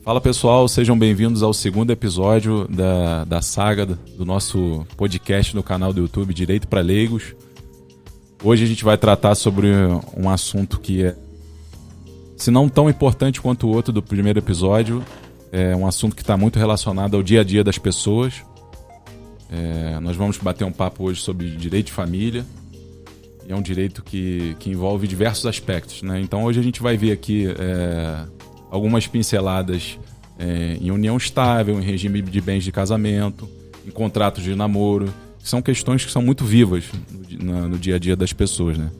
Fala pessoal, sejam bem-vindos ao segundo episódio da saga do nosso podcast no canal do YouTube Direito para Leigos. Hoje a gente vai tratar sobre um assunto que é, se não tão importante quanto o outro do primeiro episódio, é um assunto que está muito relacionado ao dia a dia das pessoas. Nós vamos bater um papo hoje sobre direito de família. E é um direito que envolve diversos aspectos, né? Então hoje a gente vai ver aqui algumas pinceladas em união estável, em regime de bens de casamento, em contratos de namoro. São questões que são muito vivas no dia a dia das pessoas, né?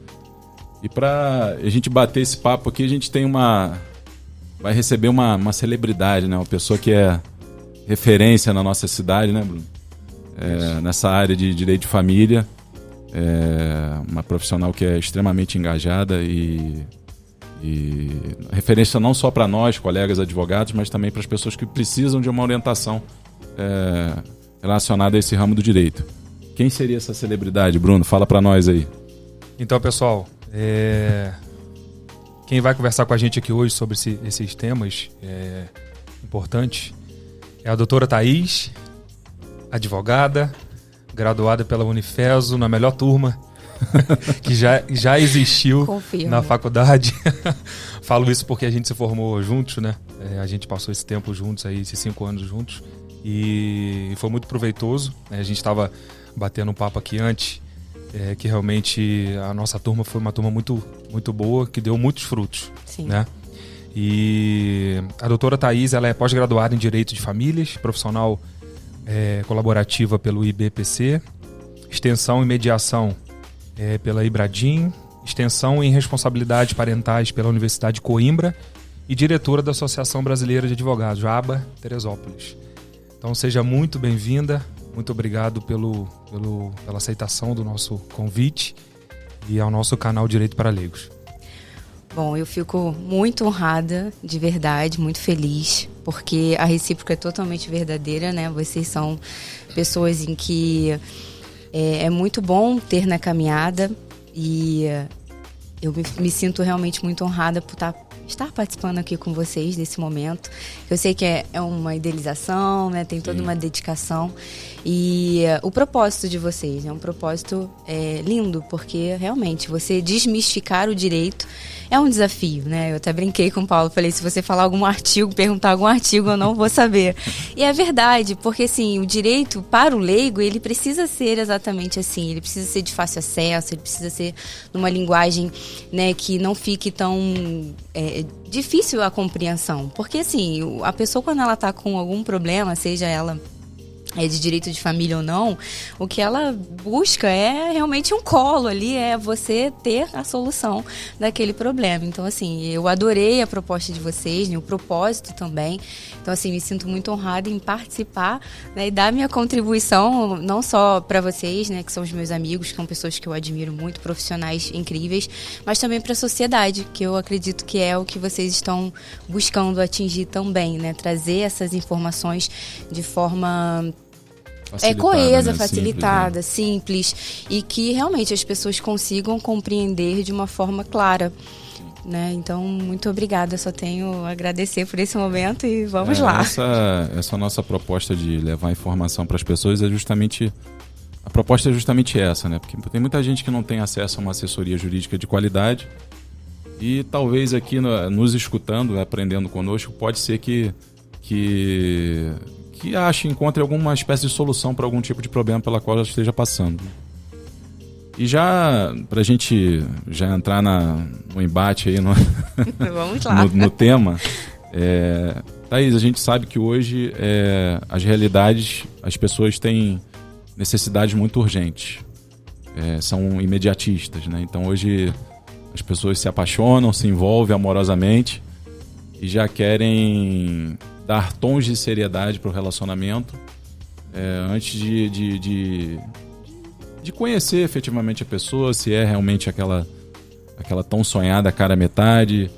E para a gente bater esse papo aqui, a gente tem vai receber uma celebridade, né? Uma pessoa que é referência na nossa cidade, né, Bruno? Nessa área de direito de família. Uma profissional que é extremamente engajada e referência não só para nós, colegas advogados, mas também para as pessoas que precisam de uma orientação relacionada a esse ramo do direito. Quem seria essa celebridade, Bruno? Fala para nós aí. Então, pessoal, quem vai conversar com a gente aqui hoje sobre esses temas importantes é a doutora Thaís, advogada, graduada pela Unifeso, na melhor turma que já existiu. Confirmo. Na faculdade. Falo isso porque a gente se formou juntos, né? A gente passou esse tempo juntos, aí, esses 5 anos juntos, e foi muito proveitoso. A gente estava batendo um papo aqui antes, que realmente a nossa turma foi uma turma muito, muito boa, que deu muitos frutos. Sim. Né? E a doutora Thaís, ela é pós-graduada em Direito de Famílias, profissional colaborativa pelo IBPC, extensão e mediação pela Ibradim, extensão em responsabilidades parentais pela Universidade de Coimbra e diretora da Associação Brasileira de Advogados, ABA, Teresópolis. Então seja muito bem-vinda, muito obrigado pela aceitação do nosso convite e ao nosso canal Direito para Leigos. Bom, eu fico muito honrada, de verdade, muito feliz, porque a recíproca é totalmente verdadeira, né? Vocês são pessoas em que é muito bom ter na caminhada e eu me sinto realmente muito honrada por estar participando aqui com vocês nesse momento. Eu sei que é uma idealização, né? Tem toda uma dedicação e o propósito de vocês é um propósito lindo, porque realmente você desmistificar o direito é um desafio, né? Eu até brinquei com o Paulo, falei, se você falar algum artigo, perguntar algum artigo, eu não vou saber. E é verdade, porque assim, o direito para o leigo, ele precisa ser exatamente assim, ele precisa ser de fácil acesso, ele precisa ser numa linguagem, né, que não fique tão difícil a compreensão. Porque assim, a pessoa quando ela está com algum problema, seja ela de direito de família ou não, o que ela busca é realmente um colo ali, é você ter a solução daquele problema. Então, assim, eu adorei a proposta de vocês, né, o propósito também. Então, assim, me sinto muito honrada em participar, né, e dar minha contribuição, não só para vocês, né, que são os meus amigos, que são pessoas que eu admiro muito, profissionais incríveis, mas também para a sociedade, que eu acredito que é o que vocês estão buscando atingir também, né, trazer essas informações de forma coesa, né? Facilitada, simples, e que realmente as pessoas consigam compreender de uma forma clara, né? Então, muito obrigada, só tenho a agradecer por esse momento e vamos lá. Essa nossa proposta de levar informação para as pessoas a proposta é justamente essa, né? Porque tem muita gente que não tem acesso a uma assessoria jurídica de qualidade e talvez aqui nos escutando, aprendendo conosco, pode ser que encontre alguma espécie de solução para algum tipo de problema pela qual ela esteja passando. E já, para a gente já entrar no embate aí Vamos lá. no tema, Thaís, a gente sabe que hoje as realidades, as pessoas têm necessidades muito urgentes, são imediatistas, né? Então hoje as pessoas se apaixonam, se envolvem amorosamente e já querem dar tons de seriedade para o relacionamento antes de conhecer efetivamente a pessoa, se é realmente aquela tão sonhada cara metade,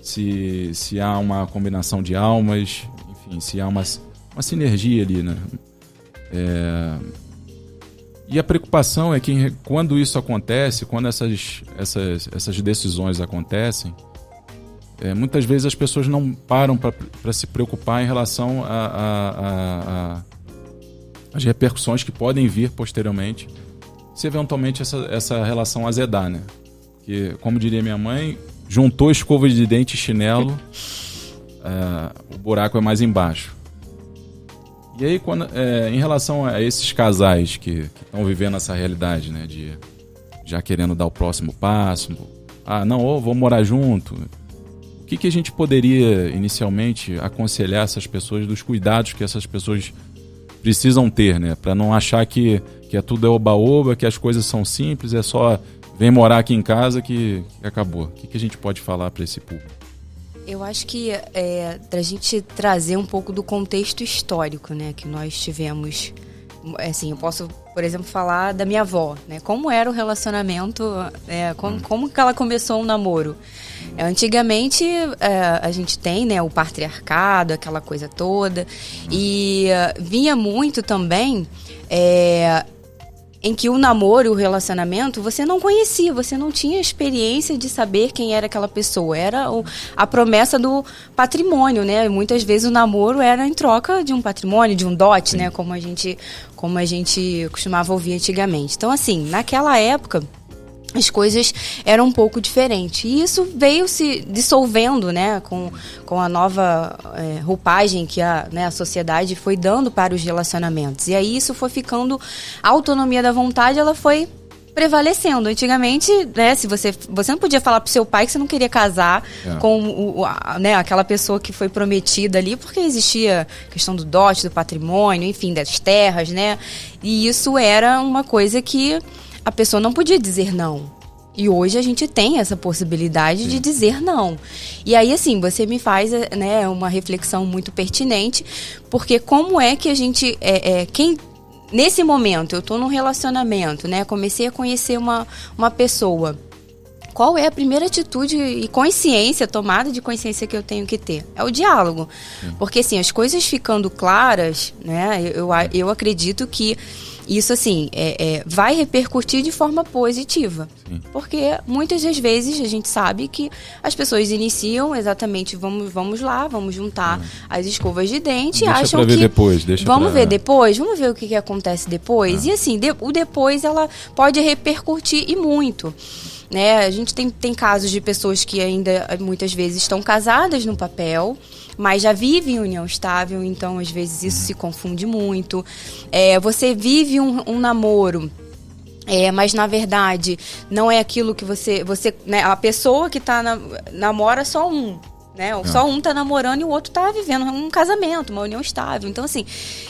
se há uma combinação de almas, enfim, se há uma sinergia ali, né? E a preocupação é que quando isso acontece, quando essas decisões acontecem, muitas vezes as pessoas não param para se preocupar em relação às repercussões que podem vir posteriormente, se eventualmente essa relação azedar, né? Que, como diria minha mãe, juntou escova de dente e chinelo, o buraco é mais embaixo. E aí, em relação a esses casais que estão vivendo essa realidade, né, de já querendo dar o próximo passo, vou morar junto, o que a gente poderia inicialmente aconselhar essas pessoas dos cuidados que essas pessoas precisam ter, né, para não achar que tudo é oba-oba, que as coisas são simples, é só vem morar aqui em casa que acabou. O que a gente pode falar para esse público? Eu acho que para a gente trazer um pouco do contexto histórico, né, que nós tivemos. Assim, eu posso, por exemplo, falar da minha avó, né? Como era o relacionamento, como que ela começou um namoro. Antigamente, a gente tem, né, o patriarcado, aquela coisa toda, e vinha muito também em que o namoro, o relacionamento, você não conhecia, você não tinha experiência de saber quem era aquela pessoa. Era a promessa do patrimônio, né? Muitas vezes o namoro era em troca de um patrimônio, de um dote, né? Como a gente costumava ouvir antigamente. Então, assim, naquela época, as coisas eram um pouco diferentes. E isso veio se dissolvendo, né, com a nova roupagem que a sociedade foi dando para os relacionamentos. E aí isso foi ficando... A autonomia da vontade, ela foi prevalecendo. Antigamente, né, se você não podia falar pro seu pai que você não queria casar com aquela pessoa que foi prometida ali, porque existia a questão do dote, do patrimônio, enfim, das terras, né? E isso era uma coisa que a pessoa não podia dizer não. E hoje a gente tem essa possibilidade de dizer não. E aí, assim, você me faz, né, uma reflexão muito pertinente, porque como é que a gente... nesse momento, eu estou num relacionamento, né? Comecei a conhecer uma pessoa. Qual é a primeira atitude e tomada de consciência que eu tenho que ter? É o diálogo. Porque, assim, as coisas ficando claras, né? Eu acredito que isso, assim, vai repercutir de forma positiva. Sim. Porque muitas das vezes a gente sabe que as pessoas iniciam exatamente, vamos lá, vamos juntar as escovas de dente e acham que... Vamos ver depois, vamos ver o que acontece depois. E assim, o depois ela pode repercutir e muito. Né? A gente tem casos de pessoas que ainda muitas vezes estão casadas no papel, mas já vivem em união estável, então às vezes isso se confunde muito. Você vive um namoro, mas na verdade não é aquilo que você né, a pessoa que namora só um. Né? Só um tá namorando e o outro tá vivendo um casamento, uma união estável. Então, assim,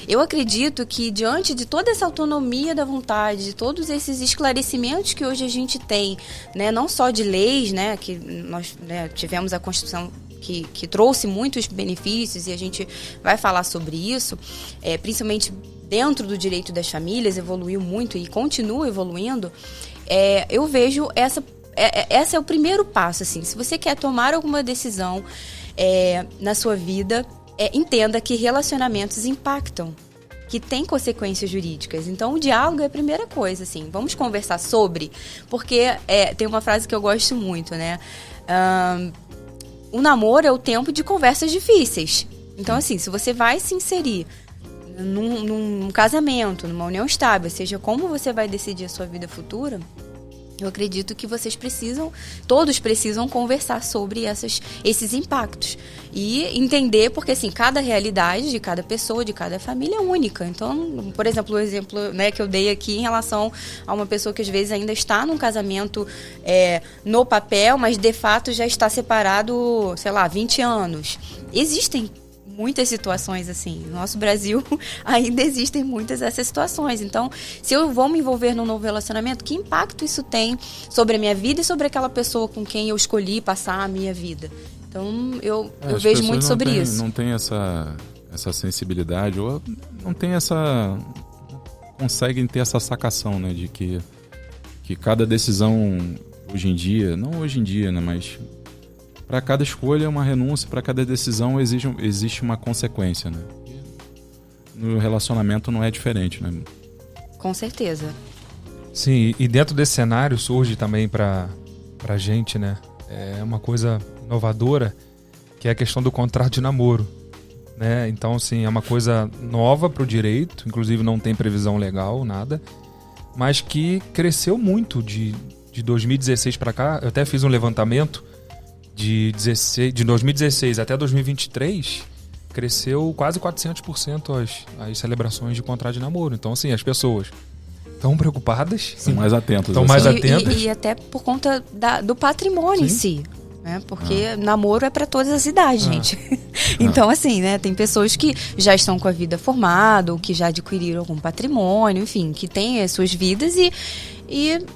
eu acredito que diante de toda essa autonomia da vontade, de todos esses esclarecimentos que hoje a gente tem, né? Não só de leis, né? Que nós, né, tivemos a Constituição que trouxe muitos benefícios e a gente vai falar sobre isso, principalmente dentro do direito das famílias, evoluiu muito e continua evoluindo. Eu vejo esse é o primeiro passo, assim. Se você quer tomar alguma decisão na sua vida, entenda que relacionamentos impactam, que tem consequências jurídicas. Então, o diálogo é a primeira coisa, assim. Vamos conversar sobre, porque tem uma frase que eu gosto muito, né? O namoro é o tempo de conversas difíceis. Então, assim, se você vai se inserir num casamento, numa união estável, seja como você vai decidir a sua vida futura, eu acredito que todos precisam conversar sobre esses impactos e entender, porque assim, cada realidade de cada pessoa, de cada família é única. Então, por exemplo, o exemplo, né, que eu dei aqui em relação a uma pessoa que às vezes ainda está num casamento no papel, mas de fato já está separado, sei lá, 20 anos. Existem muitas situações assim. No nosso Brasil ainda existem muitas dessas situações. Então, se eu vou me envolver num novo relacionamento, que impacto isso tem sobre a minha vida e sobre aquela pessoa com quem eu escolhi passar a minha vida? Então, eu vejo muito sobre isso. Não tem essa sensibilidade, ou não tem conseguem ter essa sacação, né, de que cada decisão hoje em dia, não hoje em dia, né, mas para cada escolha é uma renúncia, para cada decisão existe uma consequência, né? No relacionamento não é diferente, né? Com certeza. Sim, e dentro desse cenário surge também pra gente, né? É uma coisa inovadora, que é a questão do contrato de namoro. Né? Então, assim, é uma coisa nova para o direito, inclusive não tem previsão legal, nada, mas que cresceu muito de 2016 para cá. Eu até fiz um levantamento de 2016 até 2023, cresceu quase 400% as celebrações de contrato de namoro. Então, assim, as pessoas estão preocupadas. Estão mais atentas. Estão mais atentas. E até por conta do patrimônio em si. Né? Porque namoro é para todas as idades, gente. Então, assim, né? Tem pessoas que já estão com a vida formada, ou que já adquiriram algum patrimônio, enfim, que têm as suas vidas e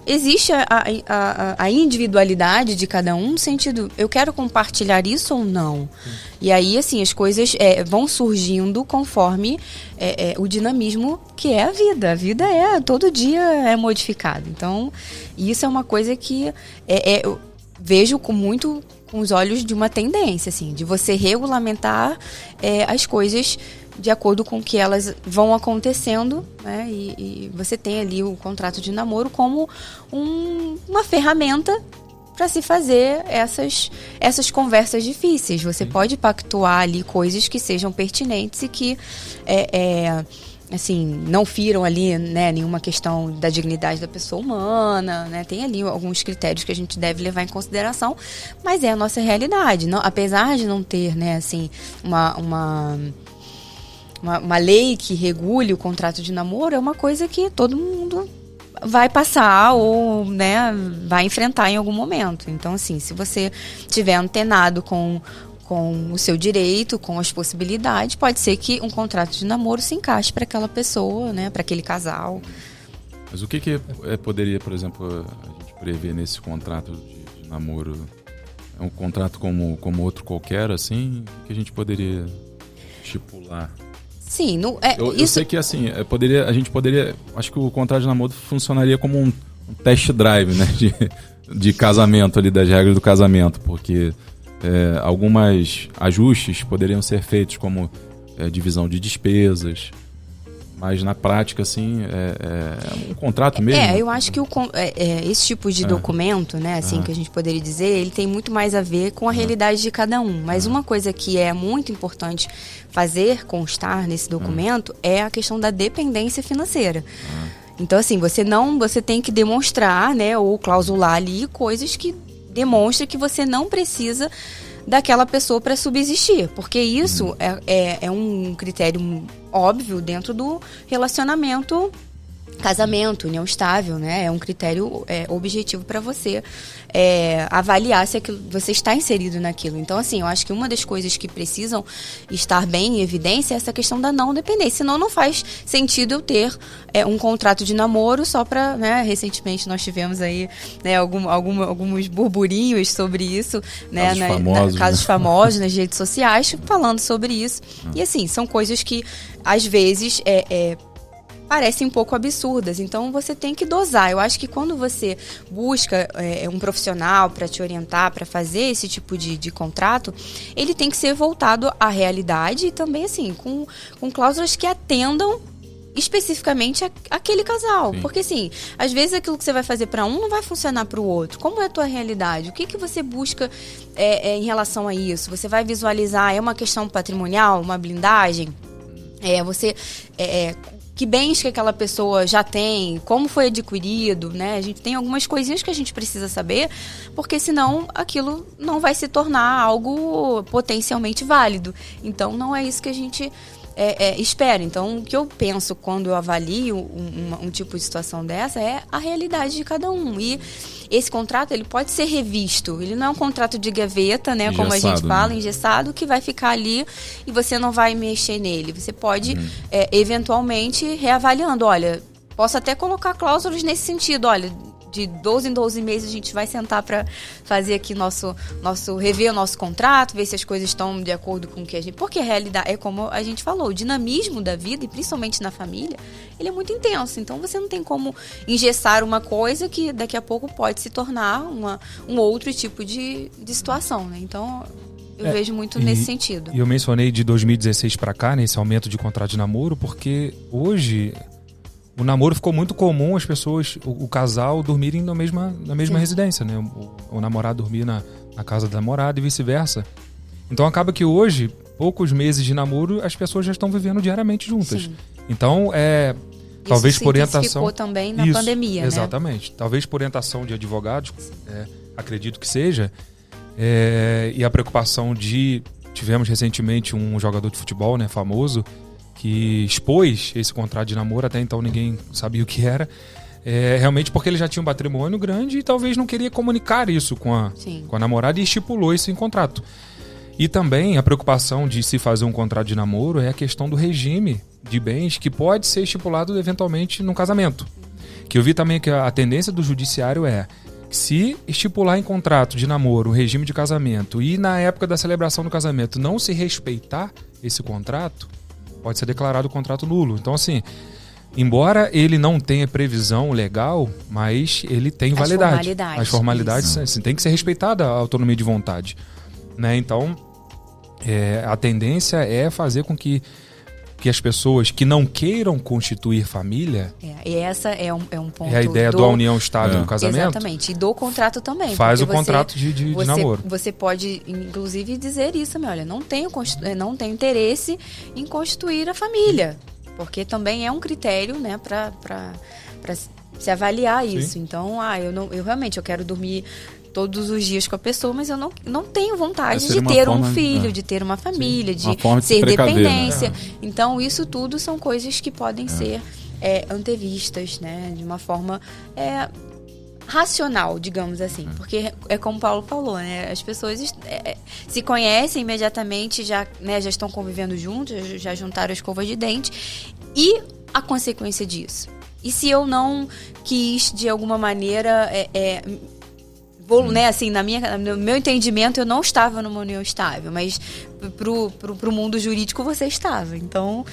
existe a individualidade de cada um no sentido, eu quero compartilhar isso ou não? E aí, assim, as coisas vão surgindo conforme o dinamismo que é a vida. A vida todo dia é modificada. Então, isso é uma coisa que eu vejo com os olhos de uma tendência, assim, de você regulamentar as coisas de acordo com que elas vão acontecendo, né? E você tem ali o contrato de namoro como uma ferramenta para se fazer essas conversas difíceis. Você pode pactuar ali coisas que sejam pertinentes e que assim, não firam ali, né, nenhuma questão da dignidade da pessoa humana, né? Tem ali alguns critérios que a gente deve levar em consideração, mas é a nossa realidade. Não, apesar de não ter, né, assim, uma lei que regule o contrato de namoro, é uma coisa que todo mundo vai passar ou, né, vai enfrentar em algum momento. Então, assim, se você estiver antenado com o seu direito, com as possibilidades, pode ser que um contrato de namoro se encaixe para aquela pessoa, né, para aquele casal. Mas o que poderia, por exemplo, a gente prever nesse contrato de namoro? É um contrato como outro qualquer, assim? O que a gente poderia estipular? Sim, eu sei que assim, a gente poderia. Acho que o contrato de namoro funcionaria como um test drive, né? De casamento ali, das regras do casamento, porque alguns ajustes poderiam ser feitos, como divisão de despesas, mas na prática, assim, é um contrato mesmo. Eu acho que esse tipo de documento, né, assim, que a gente poderia dizer, ele tem muito mais a ver com a realidade de cada um. Mas uma coisa que é muito importante fazer constar nesse documento é a questão da dependência financeira. Então, assim, você tem que demonstrar, né, ou clausular ali coisas que demonstra que você não precisa daquela pessoa para subsistir, porque isso é um critério óbvio dentro do relacionamento, casamento, união estável, né? É um critério objetivo para você avaliar se você está inserido naquilo. Então, assim, eu acho que uma das coisas que precisam estar bem em evidência é essa questão da não dependência. Senão não faz sentido eu ter um contrato de namoro só para, né? Recentemente nós tivemos aí, né, alguns burburinhos sobre isso, né? Casos famosos nas redes sociais falando sobre isso. E assim, são coisas que às vezes parecem um pouco absurdas, então você tem que dosar. Eu acho que quando você busca um profissional para te orientar, para fazer esse tipo de contrato, ele tem que ser voltado à realidade e também, assim, com cláusulas que atendam especificamente aquele casal. Sim. Porque, assim, às vezes aquilo que você vai fazer para um não vai funcionar para o outro. Como é a tua realidade? O que você busca em relação a isso? Você vai visualizar, é uma questão patrimonial, uma blindagem? Que bens que aquela pessoa já tem, como foi adquirido, né? A gente tem algumas coisinhas que a gente precisa saber, porque senão aquilo não vai se tornar algo potencialmente válido. Então, não é isso que a gente espera. Então, o que eu penso quando eu avalio um tipo de situação dessa é a realidade de cada um. E esse contrato, ele pode ser revisto. Ele não é um contrato de gaveta, né? Como a gente fala, engessado, que vai ficar ali e você não vai mexer nele. Você pode, eventualmente, reavaliando. Olha, posso até colocar cláusulas nesse sentido. Olha, de 12 em 12 meses a gente vai sentar para fazer aqui rever o nosso contrato, ver se as coisas estão de acordo com o que a gente... Porque a realidade é como a gente falou, o dinamismo da vida, e principalmente na família, ele é muito intenso. Então você não tem como engessar uma coisa que daqui a pouco pode se tornar um outro tipo de situação, né? Então eu vejo muito nesse sentido. E eu mencionei de 2016 para cá, nesse aumento de contrato de namoro, porque hoje o namoro ficou muito comum as pessoas, o casal dormirem na mesma residência, né? O namorado dormir na casa da namorada e vice-versa. Então acaba que hoje, poucos meses de namoro, as pessoas já estão vivendo diariamente juntas. Sim. Então, talvez por orientação... Isso também na pandemia, exatamente. Né? Talvez por orientação de advogados, acredito que seja, e a preocupação tivemos recentemente um jogador de futebol, né, famoso, que expôs esse contrato de namoro, até então ninguém sabia o que era, realmente porque ele já tinha um patrimônio grande e talvez não queria comunicar isso com a namorada e estipulou isso em contrato. E também a preocupação de se fazer um contrato de namoro é a questão do regime de bens que pode ser estipulado eventualmente no casamento. Que eu vi também que a tendência do judiciário é que se estipular em contrato de namoro o regime de casamento e na época da celebração do casamento não se respeitar esse contrato, pode ser declarado o contrato nulo. Então, assim, embora ele não tenha previsão legal, mas ele tem validade. As formalidades assim, tem que ser respeitada a autonomia de vontade. Né? Então, a tendência é fazer com que as pessoas que não queiram constituir família... E essa é um ponto... É a ideia da união estável no casamento. Exatamente. E do contrato também. Faz o contrato de namoro. Você pode, inclusive, dizer isso, olha, não tenho interesse em constituir a família. Porque também é um critério, né, para se avaliar isso. Sim. Então, eu realmente quero dormir todos os dias com a pessoa, mas eu não tenho vontade de ter um filho, de ter uma família, de ser dependência. Né? Então, isso tudo são coisas que podem ser antevistas, né? De uma forma racional, digamos assim. Porque é como o Paulo falou, né? As pessoas se conhecem imediatamente, já estão convivendo juntos, já juntaram a escova de dente. E a consequência disso? E se eu não quis, de alguma maneira... né, assim, no meu entendimento, eu não estava numa união estável, mas pro mundo jurídico você estava. Então,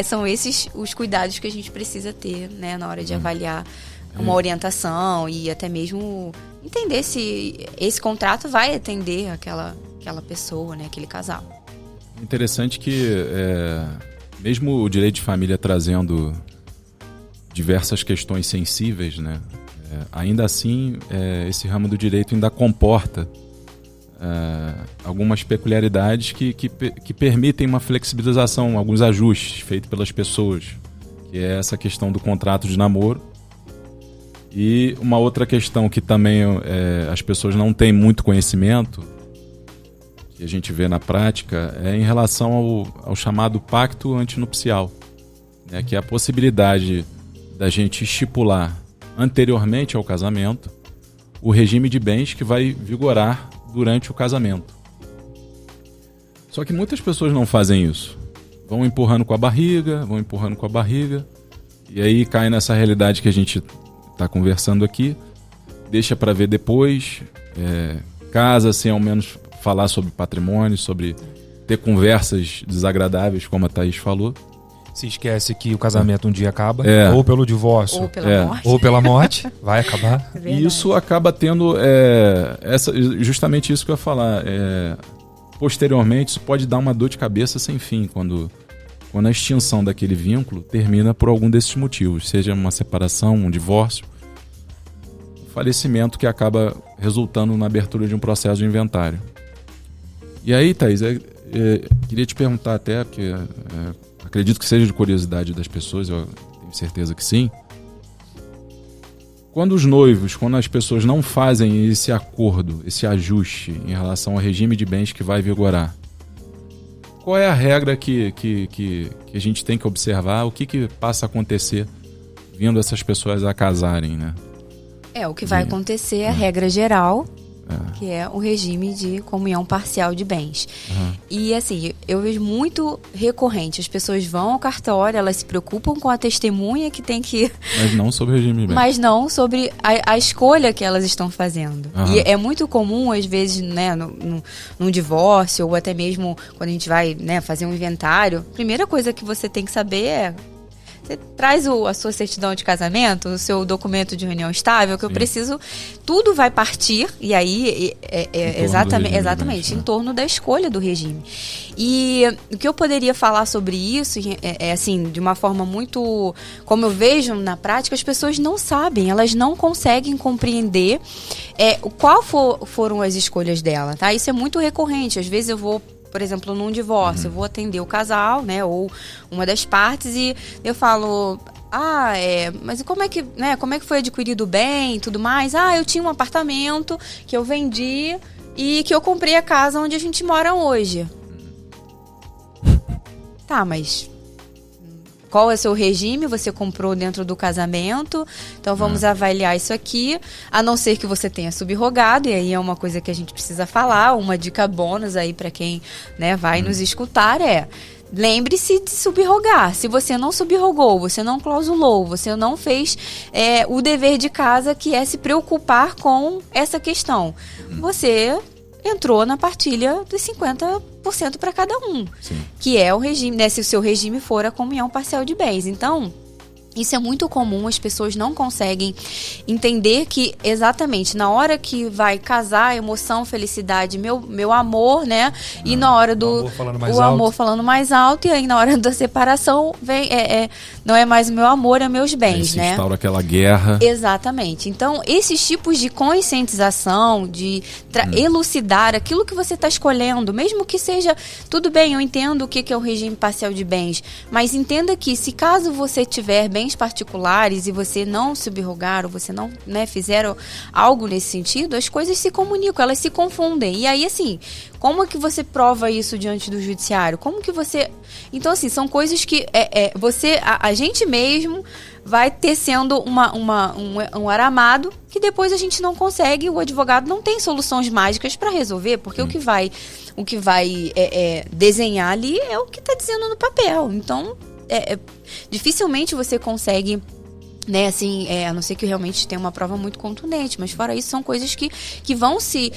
são esses os cuidados que a gente precisa ter, né, na hora de avaliar uma orientação e até mesmo entender se esse contrato vai atender aquela pessoa, né, aquele casal. Interessante que mesmo o direito de família trazendo diversas questões sensíveis, né, ainda assim, esse ramo do direito ainda comporta algumas peculiaridades que permitem uma flexibilização, alguns ajustes feitos pelas pessoas, que é essa questão do contrato de namoro. E uma outra questão que também as pessoas não têm muito conhecimento, que a gente vê na prática, é em relação ao chamado pacto antinupcial, né, que é a possibilidade da gente estipular anteriormente ao casamento o regime de bens que vai vigorar durante o casamento. Só que muitas pessoas não fazem isso. Vão empurrando com a barriga, e aí cai nessa realidade que a gente está conversando aqui, deixa para ver depois, casa sem ao menos falar sobre patrimônio, sobre ter conversas desagradáveis, como a Thaís falou. Se esquece que o casamento um dia acaba, ou pelo divórcio, ou pela morte, vai acabar. E isso acaba tendo justamente isso que eu ia falar. Posteriormente, isso pode dar uma dor de cabeça sem fim, quando a extinção daquele vínculo termina por algum desses motivos, seja uma separação, um divórcio, um falecimento que acaba resultando na abertura de um processo de inventário. E aí, Thaís, queria te perguntar até, porque... acredito que seja de curiosidade das pessoas, eu tenho certeza que sim. Quando as pessoas não fazem esse acordo, esse ajuste em relação ao regime de bens que vai vigorar, qual é a regra que a gente tem que observar? O que passa a acontecer vindo essas pessoas a casarem, né? O que vai acontecer é a regra geral, que é o regime de comunhão parcial de bens. E assim, eu vejo muito recorrente, as pessoas vão ao cartório, elas se preocupam com a testemunha que tem que... Mas não sobre o regime de bens. Mas não sobre a escolha que elas estão fazendo. E é muito comum, às vezes, né, num divórcio, ou até mesmo quando a gente vai, né, fazer um inventário, a primeira coisa que você tem que saber você traz a sua certidão de casamento, o seu documento de união estável, que eu preciso... Tudo vai partir, e aí exatamente em torno da escolha do regime. E o que eu poderia falar sobre isso assim, de uma forma muito... Como eu vejo na prática, as pessoas não sabem, elas não conseguem compreender foram as escolhas dela, tá? Isso é muito recorrente. Às vezes eu vou, por exemplo, num divórcio, eu vou atender o casal, né, ou uma das partes, e eu falo, mas como é que, né, como é que foi adquirido o bem e tudo mais? Eu tinha um apartamento que eu vendi e que eu comprei a casa onde a gente mora hoje. Tá, mas qual é o seu regime? Você comprou dentro do casamento, então vamos avaliar isso aqui, a não ser que você tenha subrogado, e aí é uma coisa que a gente precisa falar, uma dica bônus aí para quem, né, vai nos escutar lembre-se de subrogar. Se você não subrogou, você não clausulou, você não fez o dever de casa, que é se preocupar com essa questão, você entrou na partilha dos 50% para cada um. Sim. Que é o regime, né? Se o seu regime for a comunhão parcial de bens. Então, isso é muito comum, as pessoas não conseguem entender que exatamente na hora que vai casar, emoção, felicidade, meu amor, né? E na hora do amor falando mais alto, e aí na hora da separação vem não é mais o meu amor, é meus bens, né? Instaura aquela guerra. Exatamente. Então, esses tipos de conscientização, de elucidar aquilo que você está escolhendo, mesmo que seja, tudo bem, eu entendo o que é o regime parcial de bens, mas entenda que se caso você tiver bens particulares e você não subrogar ou você não, né, fizeram algo nesse sentido, as coisas se comunicam, elas se confundem. E aí, assim, como é que você prova isso diante do judiciário? Como que você... Então, assim, são coisas que a gente mesmo vai tecendo um aramado que depois a gente não consegue, o advogado não tem soluções mágicas para resolver, porque o que vai desenhar ali é o que está dizendo no papel. Então, dificilmente você consegue, né, assim, a não ser que realmente tenha uma prova muito contundente, mas fora isso são coisas que vão se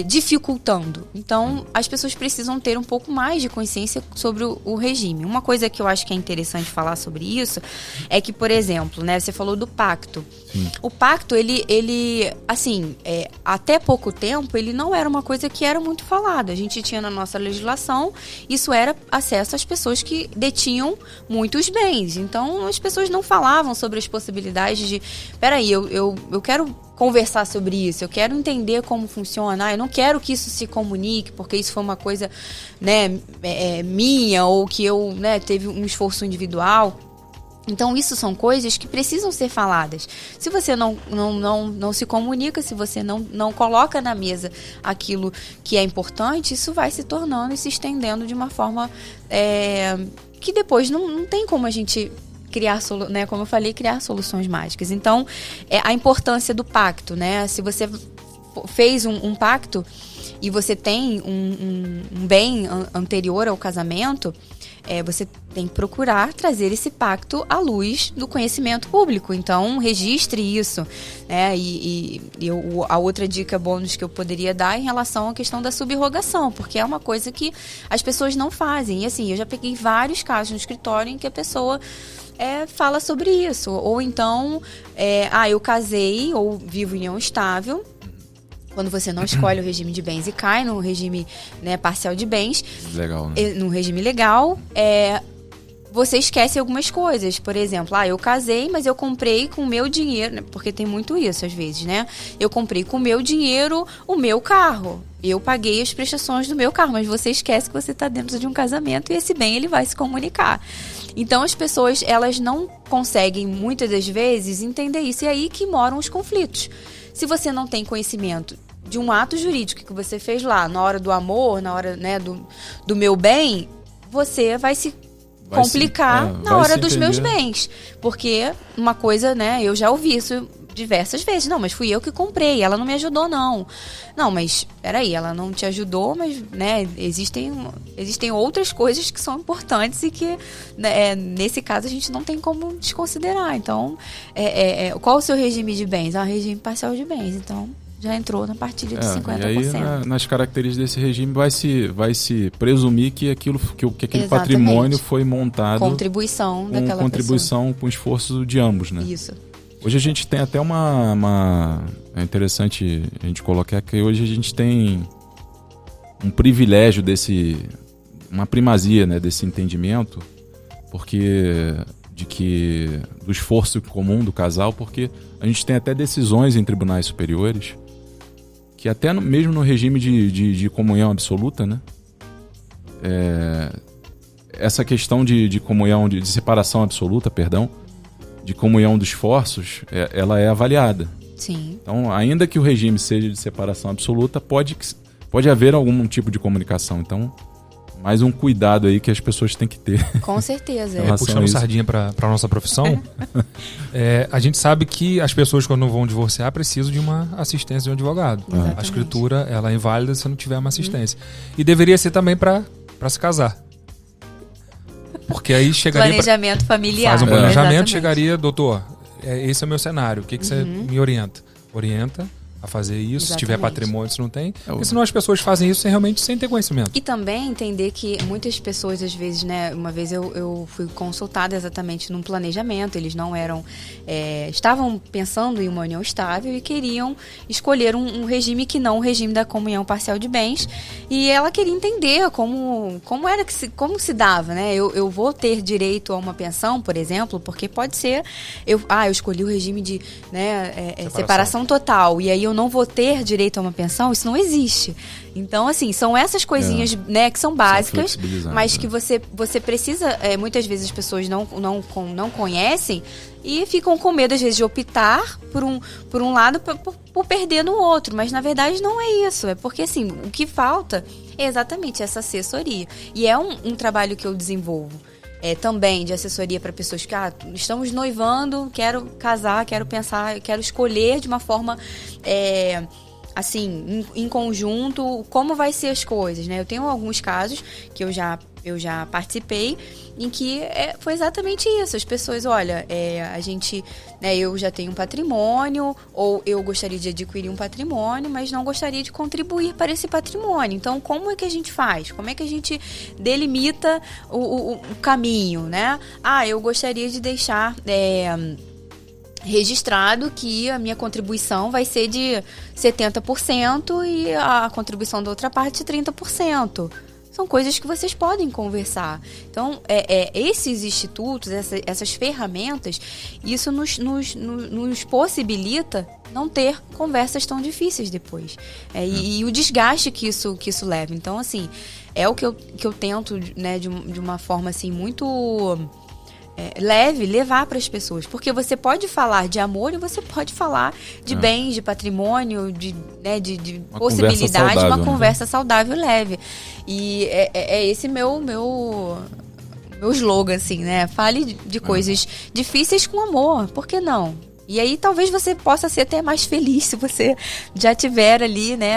dificultando. Então as pessoas precisam ter um pouco mais de consciência sobre o regime. Uma coisa que eu acho que é interessante falar sobre isso é que, por exemplo, né, você falou do pacto. Sim. O pacto, ele assim, até pouco tempo ele não era uma coisa que era muito falada. A gente tinha na nossa legislação, isso era acesso às pessoas que detinham muitos bens. Então as pessoas não falavam sobre as possibilidades de, peraí, eu quero conversar sobre isso, eu quero entender como funciona, eu não quero que isso se comunique, porque isso foi uma coisa, né, minha, ou que eu, né, teve um esforço individual. Então, isso são coisas que precisam ser faladas. Se você não se comunica, se você não coloca na mesa aquilo que é importante, isso vai se tornando e se estendendo de uma forma que depois não tem como a gente criar, né, como eu falei, criar soluções mágicas. Então, a importância do pacto, né? Se você fez um pacto e você tem um bem anterior ao casamento, você tem que procurar trazer esse pacto à luz do conhecimento público. Então, registre isso, né? A outra dica bônus que eu poderia dar em relação à questão da subrogação, porque é uma coisa que as pessoas não fazem. E assim, eu já peguei vários casos no escritório em que a pessoa fala sobre isso. Ou então, eu casei ou vivo em união estável. Quando você não escolhe o regime de bens e cai no regime, né, parcial de bens, legal, né? No regime legal, você esquece algumas coisas. Por exemplo, eu casei, mas eu comprei com o meu dinheiro, né, porque tem muito isso às vezes, né? Eu comprei com o meu dinheiro o meu carro. Eu paguei as prestações do meu carro, mas você esquece que você está dentro de um casamento e esse bem ele vai se comunicar. Então as pessoas, elas não conseguem muitas das vezes entender isso, e é aí que moram os conflitos. Se você não tem conhecimento de um ato jurídico que você fez lá, na hora do amor, na hora, né, do meu bem, você vai se complicar na hora dos meus bens. Porque uma coisa, né, eu já ouvi isso diversas vezes. Não, mas fui eu que comprei, ela não me ajudou, não. Não, mas peraí, ela não te ajudou, mas, né, existem outras coisas que são importantes e que, né, nesse caso, a gente não tem como desconsiderar. Então, qual o seu regime de bens? Regime parcial de bens. Então, já entrou na partilha de 50%. E aí, nas características desse regime, vai se presumir que aquele Exatamente. Patrimônio foi montado... Contribuição daquela contribuição pessoa. Com esforço de ambos, né? Isso. Hoje a gente tem até é interessante a gente colocar que hoje a gente tem um privilégio uma primazia, né, desse entendimento, do esforço comum do casal, porque a gente tem até decisões em tribunais superiores que até mesmo no regime de comunhão absoluta, né? Essa questão de comunhão, de separação absoluta, perdão, de comunhão dos esforços, ela é avaliada. Sim. Então, ainda que o regime seja de separação absoluta, pode haver algum tipo de comunicação. Então, mais um cuidado aí que as pessoas têm que ter. Com certeza. Puxando sardinha para a nossa profissão, a gente sabe que as pessoas, quando vão divorciar, precisam de uma assistência de um advogado. Exatamente. A escritura ela é inválida se não tiver uma assistência. E deveria ser também para se casar. Porque aí chegaria... Planejamento familiar. Faz um planejamento, Exatamente. chegaria, doutor, esse é o meu cenário, o que você me orienta? Orienta a fazer isso, se tiver patrimônio, se não tem. Porque senão as pessoas fazem isso realmente sem ter conhecimento. E também entender que muitas pessoas, às vezes, né? Uma vez eu fui consultada exatamente num planejamento, eles não eram... estavam pensando em uma união estável e queriam escolher um regime que não o regime da comunhão parcial de bens. E ela queria entender como se dava, né? Eu vou ter direito a uma pensão, por exemplo, porque pode ser... Eu escolhi o regime de separação total, e aí eu não vou ter direito a uma pensão, isso não existe. Então, assim, são essas coisinhas, né, que são básicas, mas que você precisa, muitas vezes as pessoas não conhecem e ficam com medo, às vezes, de optar por um lado por perder no outro. Mas, na verdade, não é isso. É porque, assim, o que falta é exatamente essa assessoria. E é um trabalho que eu desenvolvo. Também de assessoria para pessoas que estamos noivando, quero casar, quero pensar, quero escolher de uma forma assim, em conjunto, como vai ser as coisas, né? Eu tenho alguns casos que eu já participei em que foi exatamente isso. As pessoas, olha, a gente, né, eu já tenho um patrimônio, ou eu gostaria de adquirir um patrimônio, mas não gostaria de contribuir para esse patrimônio. Então, como é que a gente faz? Como é que a gente delimita o caminho, né? Eu gostaria de deixar... registrado que a minha contribuição vai ser de 70% e a contribuição da outra parte de 30%. São coisas que vocês podem conversar. Então, esses institutos, essas ferramentas, isso nos possibilita não ter conversas tão difíceis depois. E o desgaste que isso leva. Então, assim, é o que eu tento, né, de uma forma assim, muito... levar para as pessoas, porque você pode falar de amor e você pode falar de bens, de patrimônio, de possibilidade, uma conversa saudável e leve. E esse meu slogan, assim, né? Fale de coisas difíceis com amor, por que não? E aí talvez você possa ser até mais feliz se você já tiver ali, né,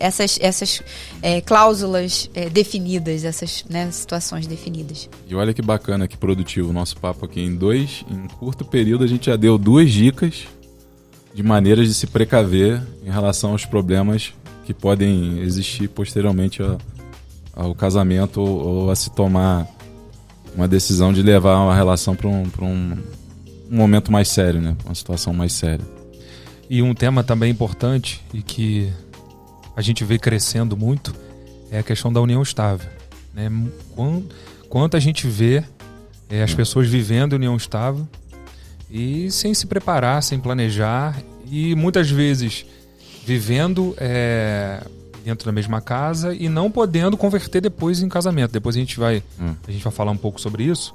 essas cláusulas definidas, essas, né, situações definidas. E olha que bacana, que produtivo o nosso papo aqui. Em curto período a gente já deu 2 dicas de maneiras de se precaver em relação aos problemas que podem existir posteriormente ao casamento ou a se tomar uma decisão de levar uma relação para um momento mais sério, né? Uma situação mais séria. E um tema também importante e que a gente vê crescendo muito é a questão da união estável, né? Quanto a gente vê as pessoas vivendo união estável e sem se preparar, sem planejar e muitas vezes vivendo dentro da mesma casa e não podendo converter depois em casamento. Depois a gente vai falar um pouco sobre isso.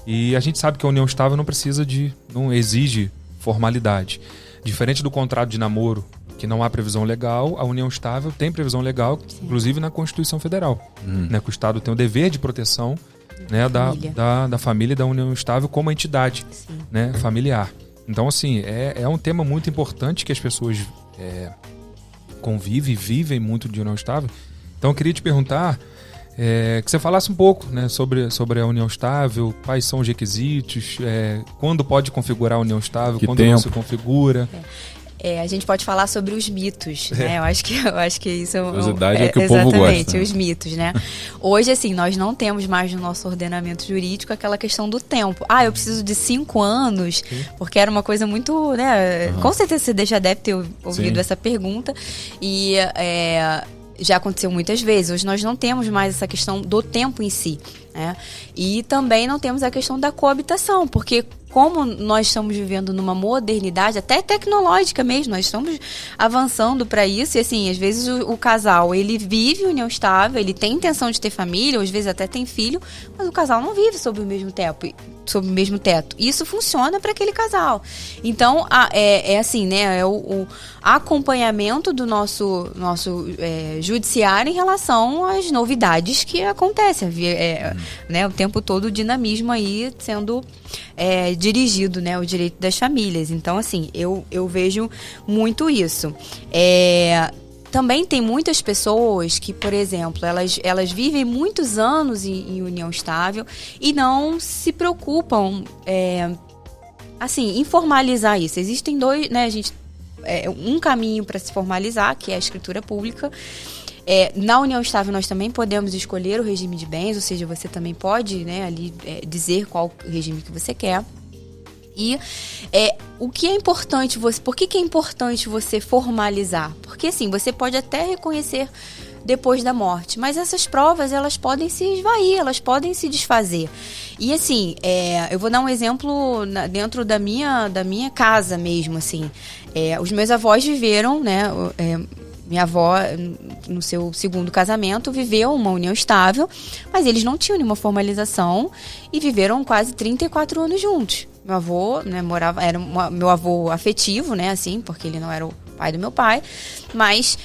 E a gente sabe que a união estável não exige formalidade. Diferente do contrato de namoro, que não há previsão legal, a união estável tem previsão legal, inclusive na Constituição Federal. Né, que o Estado tem o dever de proteção, né, da família e da união estável como entidade, né, familiar. Então, assim, é um tema muito importante que as pessoas convivem e vivem muito de união estável. Então, eu queria te perguntar... que você falasse um pouco, né, sobre a união estável, quais são os requisitos, quando pode configurar a união estável, quando não se configura. A gente pode falar sobre os mitos, né? Eu acho que isso é curiosidade que o povo gosta. Exatamente, os mitos, né? Hoje, assim, nós não temos mais no nosso ordenamento jurídico aquela questão do tempo. Eu preciso de 5 anos, porque era uma coisa muito, né? Com certeza você já deve ter ouvido essa pergunta. E já aconteceu muitas vezes. Hoje nós não temos mais essa questão do tempo em si. né? E também não temos a questão da coabitação, porque como nós estamos vivendo numa modernidade, até tecnológica mesmo, nós estamos avançando para isso, e assim, às vezes o casal, ele vive união estável, ele tem intenção de ter família, ou às vezes até tem filho, mas o casal não vive sob o mesmo teto. Isso funciona para aquele casal. Então, é assim, né, é o acompanhamento do nosso judiciário em relação às novidades que acontecem, né, o tempo todo o dinamismo aí sendo dirigido, né, o direito das famílias. Então, assim, eu vejo muito isso. Também tem muitas pessoas que, por exemplo, elas vivem muitos anos em união estável e não se preocupam, assim, em formalizar isso. Existem dois, né, um caminho para se formalizar, que é a escritura pública. Na união estável nós também podemos escolher o regime de bens, ou seja, você também pode, né, ali dizer qual regime que você quer. E o que é importante por que é importante você formalizar? Porque assim, você pode até reconhecer depois da morte, mas essas provas, elas podem se esvair, elas podem se desfazer. E assim, eu vou dar um exemplo dentro da minha casa mesmo, assim. Os meus avós viveram, né, minha avó, no seu segundo casamento, viveu uma união estável, mas eles não tinham nenhuma formalização e viveram quase 34 anos juntos. Meu avô, né, era meu avô afetivo, né, assim, porque ele não era o pai do meu pai, mas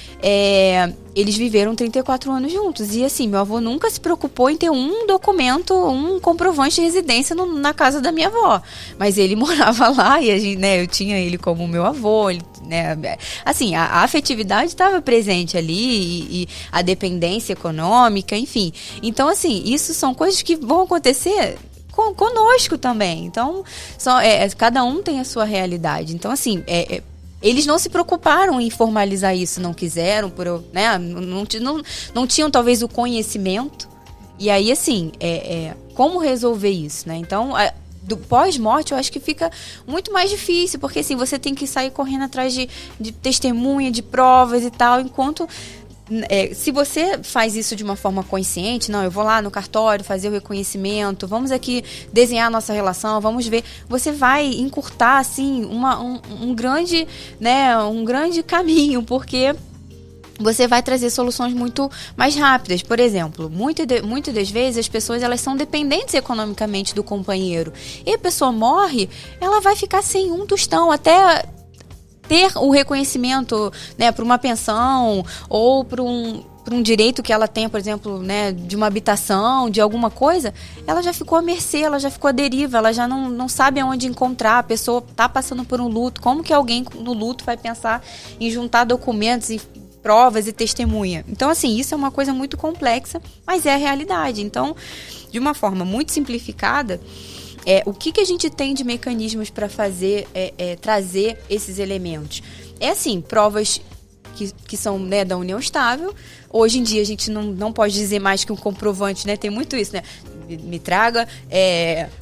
eles viveram 34 anos juntos. E assim, meu avô nunca se preocupou em ter um documento, um comprovante de residência na casa da minha avó. Mas ele morava lá e a gente, né, eu tinha ele como meu avô, né, assim, a afetividade estava presente ali e a dependência econômica, enfim. Então, assim, isso são coisas que vão acontecer conosco também. Então, cada um tem a sua realidade. Então, assim, eles não se preocuparam em formalizar isso, não quiseram, né, não tinham talvez o conhecimento. E aí, assim, como resolver isso, né? Então, do pós-morte, eu acho que fica muito mais difícil, porque assim, você tem que sair correndo atrás de testemunha, de provas e tal, enquanto se você faz isso de uma forma consciente, não, eu vou lá no cartório fazer o reconhecimento, vamos aqui desenhar a nossa relação, vamos ver, você vai encurtar, assim, um grande caminho, porque você vai trazer soluções muito mais rápidas. Por exemplo, muitas das vezes as pessoas, elas são dependentes economicamente do companheiro, e a pessoa morre, ela vai ficar sem um tostão, até ter o reconhecimento, né, para uma pensão ou para um direito que ela tem, por exemplo, né, de uma habitação, de alguma coisa, ela já ficou à mercê, ela já ficou à deriva, ela já não sabe aonde encontrar, a pessoa está passando por um luto. Como que alguém no luto vai pensar em juntar documentos e provas e testemunha? Então, assim, isso é uma coisa muito complexa, mas é a realidade. Então, de uma forma muito simplificada, o que a gente tem de mecanismos para fazer, trazer esses elementos? Assim, provas que são, né, da união estável. Hoje em dia a gente não pode dizer mais que um comprovante, né? Tem muito isso, né? Me traga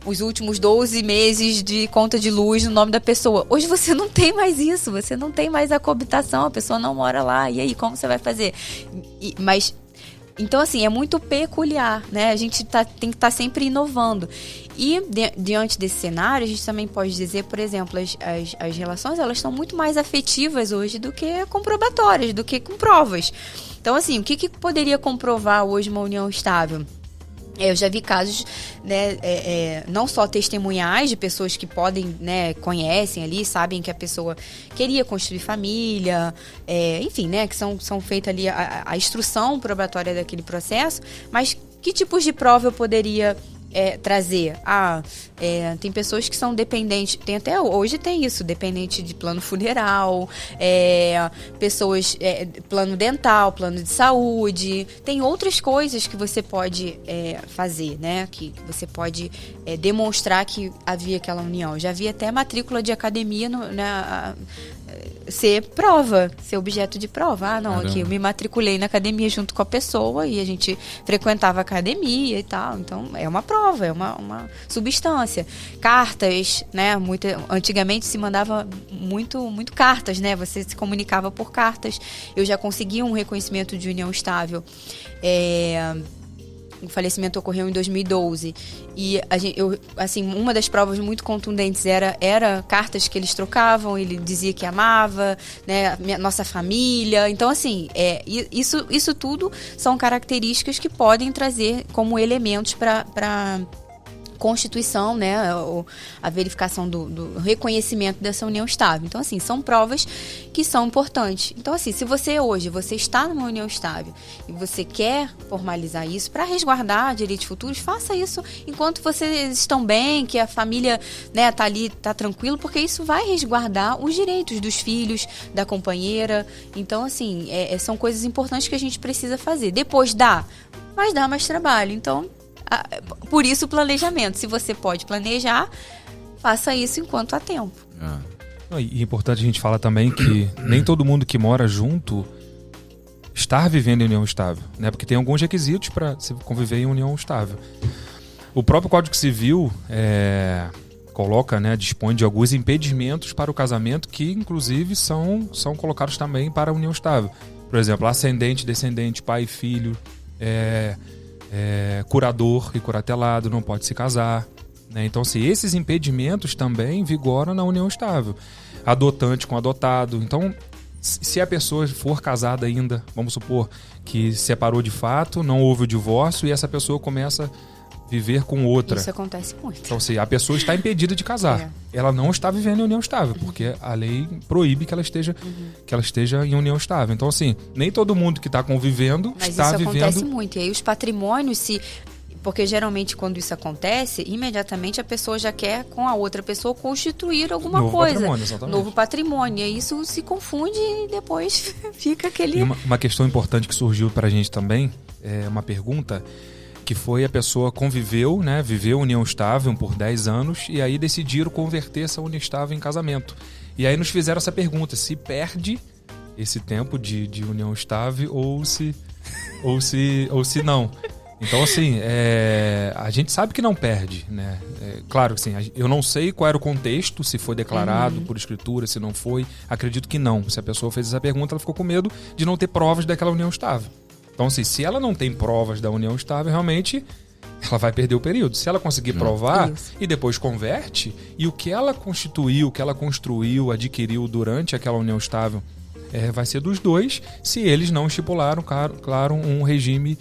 os últimos 12 meses de conta de luz no nome da pessoa. Hoje você não tem mais isso, você não tem mais a coabitação, a pessoa não mora lá. E aí, como você vai fazer? Então, assim, é muito peculiar, né? A gente tem que estar sempre inovando. E, diante desse cenário, a gente também pode dizer, por exemplo, as relações, elas estão muito mais afetivas hoje do que comprobatórias, do que com provas. Então, assim, o que poderia comprovar hoje uma união estável? Eu já vi casos, né, não só testemunhais de pessoas que podem, né, conhecem ali, sabem que a pessoa queria construir família, enfim, né, que são feitas ali a instrução probatória daquele processo, mas que tipos de prova eu poderia trazer? Tem pessoas que são dependentes, até hoje tem isso, dependente de plano funeral, pessoas, plano dental, plano de saúde, tem outras coisas que você pode fazer, né, que você pode demonstrar que havia aquela união. Já vi até matrícula de academia ser prova, ser objeto de prova. Aqui eu me matriculei na academia junto com a pessoa e a gente frequentava a academia e tal. Então, é uma prova, é uma substância. Cartas, né? Antigamente se mandava muito cartas, né? Você se comunicava por cartas. Eu já consegui um reconhecimento de união estável o falecimento ocorreu em 2012 e uma das provas muito contundentes era cartas que eles trocavam, ele dizia que amava, né, nossa família. Então, assim, isso tudo são características que podem trazer como elementos para constituição, né, a verificação do reconhecimento dessa união estável. Então, assim, são provas que são importantes. Então, assim, se você está numa união estável e você quer formalizar isso para resguardar direitos futuros, faça isso enquanto vocês estão bem, que a família, né, tá ali, tá tranquilo, porque isso vai resguardar os direitos dos filhos, da companheira. Então, assim, são coisas importantes que a gente precisa fazer. Depois vai dar mais trabalho. Então, por isso o planejamento. Se você pode planejar, faça isso enquanto há tempo. E é importante a gente falar também que nem todo mundo que mora junto está vivendo em união estável, né? Porque tem alguns requisitos para se conviver em união estável. O próprio Código Civil coloca, né, dispõe de alguns impedimentos para o casamento que, inclusive, são colocados também para a união estável. Por exemplo, ascendente, descendente, pai e filho, curador e curatelado não pode se casar, né? Então, se esses impedimentos também vigoram na união estável, adotante com adotado. Então, se a pessoa for casada ainda, vamos supor que separou de fato, não houve o divórcio e essa pessoa começa a viver com outra. Isso acontece muito. Então, se a pessoa está impedida de casar, ela não está vivendo em união estável, porque a lei proíbe que ela esteja em união estável. Então, assim, nem todo mundo que está convivendo está vivendo... Mas isso acontece muito. E aí os patrimônios Porque geralmente quando isso acontece, imediatamente a pessoa já quer com a outra pessoa constituir alguma coisa. Patrimônio, exatamente. Novo patrimônio. E aí isso se confunde e depois fica aquele... E uma questão importante que surgiu para a gente também, uma pergunta, que foi a pessoa conviveu, né, viveu união estável por 10 anos e aí decidiram converter essa união estável em casamento. E aí nos fizeram essa pergunta, se perde esse tempo de união estável ou se não. Então, assim, a gente sabe que não perde, né? Claro que sim, eu não sei qual era o contexto, se foi declarado por escritura, se não foi. Acredito que não. Se a pessoa fez essa pergunta, ela ficou com medo de não ter provas daquela união estável. Então, assim, se ela não tem provas da união estável, realmente ela vai perder o período. Se ela conseguir provar e depois converte, e o que ela constituiu, o que ela construiu, adquiriu durante aquela união estável, vai ser dos dois, se eles não estipularam, claro, um regime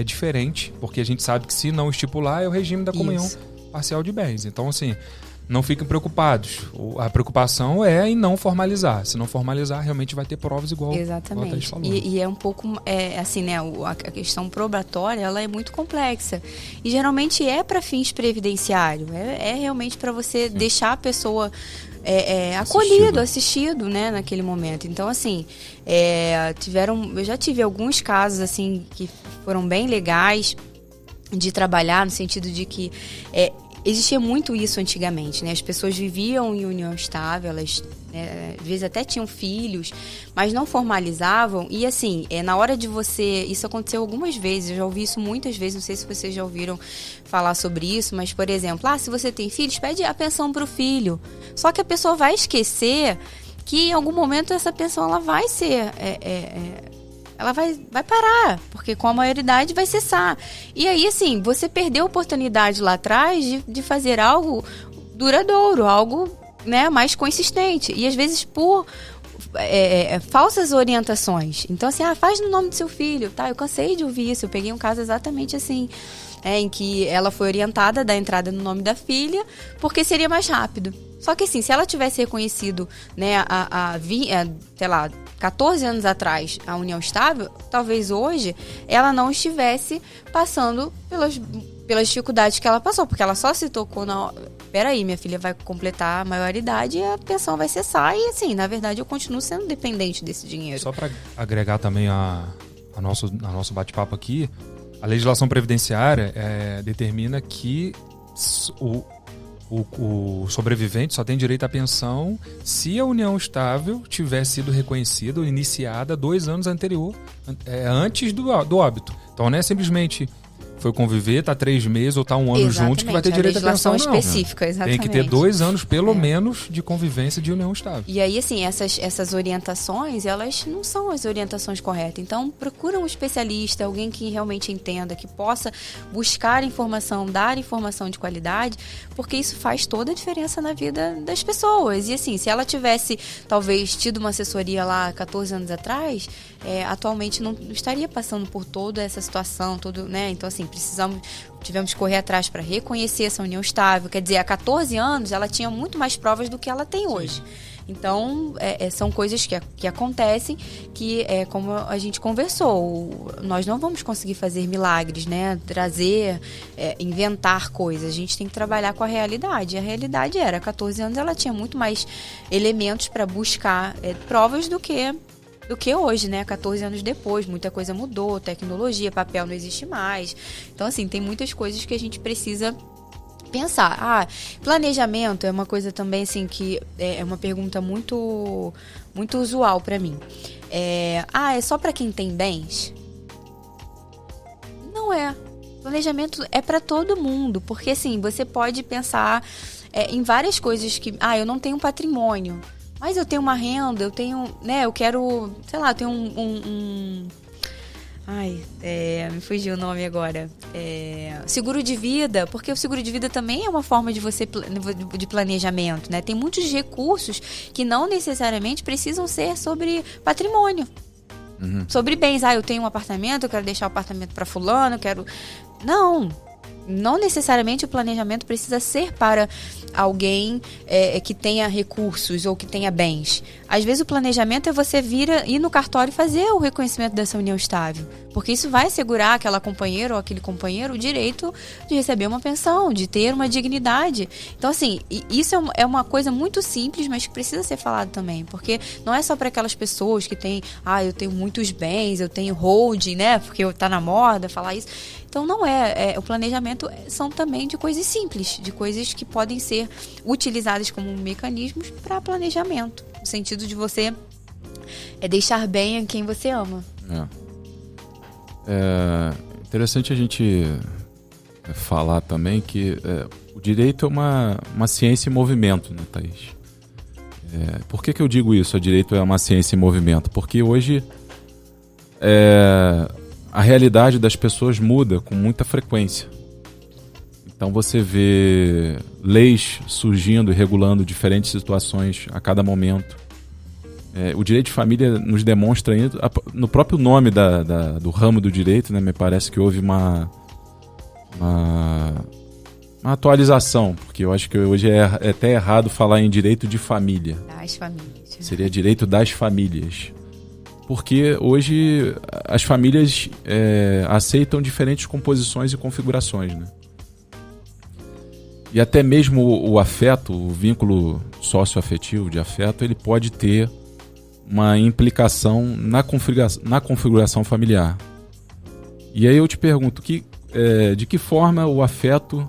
diferente, porque a gente sabe que se não estipular é o regime da comunhão parcial de bens. Então, assim, não fiquem preocupados. A preocupação é em não formalizar. Se não formalizar, realmente vai ter provas igual a Thaís falou. E é um pouco, assim, né, a questão probatória, ela é muito complexa. E geralmente é para fins previdenciários. É realmente para você deixar a pessoa assistido, né, naquele momento. Então, assim, eu já tive alguns casos, assim, que foram bem legais de trabalhar, no sentido de que existia muito isso antigamente, né? As pessoas viviam em união estável, elas às vezes até tinham filhos, mas não formalizavam. E assim, na hora de isso aconteceu algumas vezes, eu já ouvi isso muitas vezes, não sei se vocês já ouviram falar sobre isso, mas, por exemplo, se você tem filhos, pede a pensão para o filho. Só que a pessoa vai esquecer que em algum momento essa pensão ela vai ser... ela vai parar, porque com a maioridade vai cessar. E aí, assim, você perdeu a oportunidade lá atrás de fazer algo duradouro, algo, né, mais consistente. E às vezes por falsas orientações. Então, assim, faz no nome do seu filho, tá? Eu cansei de ouvir isso. Eu peguei um caso exatamente assim, em que ela foi orientada da entrada no nome da filha, porque seria mais rápido. Só que, assim, se ela tivesse reconhecido, né, sei lá, 14 anos atrás a união estável, talvez hoje ela não estivesse passando pelas dificuldades que ela passou, porque ela só se tocou peraí, minha filha vai completar a maioridade e a pensão vai cessar e, assim, na verdade eu continuo sendo dependente desse dinheiro. Só para agregar também a nosso bate-papo aqui, a legislação previdenciária determina que o sobrevivente só tem direito à pensão se a união estável tiver sido reconhecida ou iniciada 2 anos antes do óbito. Então não é simplesmente foi conviver, tá 3 meses ou tá 1 ano juntos, que vai ter direito à pensão, não. Específica, exatamente. Tem que ter 2 anos, pelo menos, de convivência de união estável. E aí, assim, essas orientações, elas não são as orientações corretas. Então, procura um especialista, alguém que realmente entenda, que possa buscar informação, dar informação de qualidade, porque isso faz toda a diferença na vida das pessoas. E assim, se ela tivesse, talvez, tido uma assessoria lá 14 anos atrás, atualmente não estaria passando por toda essa situação, né? Então, assim, tivemos que correr atrás para reconhecer essa união estável. Quer dizer, há 14 anos ela tinha muito mais provas do que ela tem hoje. Então, são coisas que acontecem que, como a gente conversou, nós não vamos conseguir fazer milagres, né? Trazer, inventar coisas. A gente tem que trabalhar com a realidade. E a realidade há 14 anos ela tinha muito mais elementos para buscar provas do que hoje, né? 14 anos depois, muita coisa mudou, tecnologia, papel não existe mais. Então, assim, tem muitas coisas que a gente precisa pensar. Planejamento é uma coisa também, assim, que é uma pergunta muito, muito usual para mim. É só para quem tem bens? Não é. Planejamento é para todo mundo, porque, assim, você pode pensar em várias coisas que... eu não tenho patrimônio, mas eu tenho uma renda, eu tenho, né, eu quero, sei lá, eu tenho me fugiu o nome agora. Seguro de vida, porque o seguro de vida também é uma forma de planejamento, né? Tem muitos recursos que não necessariamente precisam ser sobre patrimônio. Sobre bens. Eu tenho um apartamento, eu quero deixar o apartamento para fulano, eu quero... Não necessariamente o planejamento precisa ser para alguém que tenha recursos ou que tenha bens. Às vezes o planejamento é você ir no cartório e fazer o reconhecimento dessa união estável. Porque isso vai assegurar aquela companheira ou aquele companheiro o direito de receber uma pensão, de ter uma dignidade. Então, assim, isso é uma coisa muito simples, mas que precisa ser falado também. Porque não é só para aquelas pessoas que têm, eu tenho muitos bens, eu tenho holding, né? Porque tá na moda falar isso. Então, não o planejamento são também de coisas simples, de coisas que podem ser utilizadas como mecanismos para planejamento, no sentido de você deixar bem a quem você ama. É interessante a gente falar também que o direito é uma ciência em movimento, né, Thaís? Por que eu digo isso? O direito é uma ciência em movimento? Porque hoje a realidade das pessoas muda com muita frequência. Então você vê leis surgindo e regulando diferentes situações a cada momento. O direito de família nos demonstra, no próprio nome do ramo do direito, né, me parece que houve uma atualização, porque eu acho que hoje é até errado falar em direito de família. Das famílias. Seria direito das famílias. Porque hoje as famílias aceitam diferentes composições e configurações, né? E até mesmo o afeto, o vínculo socioafetivo de afeto, ele pode ter uma implicação na configuração familiar. E aí eu te pergunto, de que forma o afeto